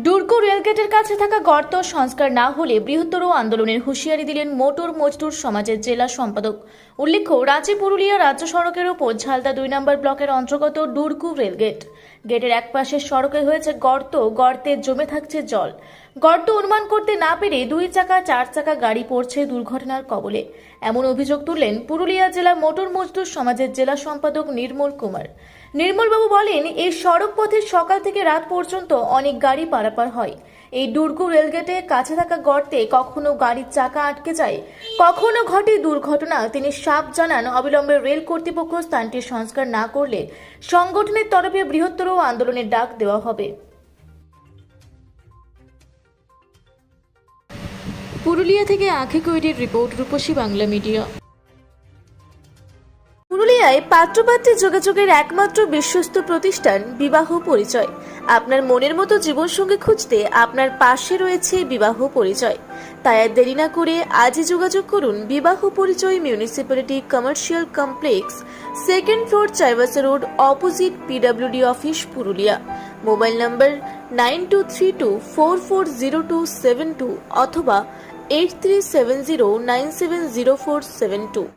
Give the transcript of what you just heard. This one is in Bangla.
দুর্গ রেলগেটের কাছে থাকা গর্ত সংস্কার না হলে বৃহত্তর আন্দোলনের হুঁশিয়ারি দিলেন মোটর মজদুর সমাজের জেলা সম্পাদক। উল্লেখ্য, রাঁচি পুরুলিয়া রাজ্য সড়কের ওপর ঝালদা 2 নম্বর ব্লকের অন্তর্গত দুর্গ রেলগেট। গেটের এক পাশের সড়কে হয়েছে গর্ত, গর্তে জমে থাকছে জল। গর্ত অনুমান করতে না পেরে 2 চাকা 4 চাকা গাড়ি পড়ছে দুর্ঘটনার কবলে। এমন অভিযোগ তুললেন পুরুলিয়া জেলা মোটর মজদুর সমাজের জেলা সম্পাদক নির্মল কুমার। নির্মলবাবু বলেন, এই সড়ক পথে সকাল থেকে রাত পর্যন্ত অনেক গাড়ি পারাপার হয়। এই দুর্গ রেলগেটে কাছে থাকা গর্তে কখনো গাড়ির চাকা আটকে যায়, কখনো ঘটে দুর্ঘটনা। তিনি সাফ জানান, অবিলম্বে রেল কর্তৃপক্ষ স্থানটি সংস্কার না করলে সংগঠনের তরফে বৃহত্তর আন্দোলনের ডাক দেওয়া হবে। পুরুলিয়া থেকে আঁখি কৈরির রিপোর্ট, রূপসী বাংলা মিডিয়া। পুরুলিয়ায় পাত্রপাত্রী যোগাযোগের একমাত্র বিশ্বস্ত প্রতিষ্ঠান বিবাহ পরিচয়। আপনার মনের মতো জীবনসঙ্গী খুঁজতে আপনার পাশে রয়েছে বিবাহ পরিচয়। তাই আর দেরি না করে আজই যোগাযোগ করুন বিবাহ পরিচয়, municipality commercial complex, 2nd floor, Chaibasa road, opposite PWD office, Purulia. Mobile নম্বর 9232440272 অথবা 8370970472।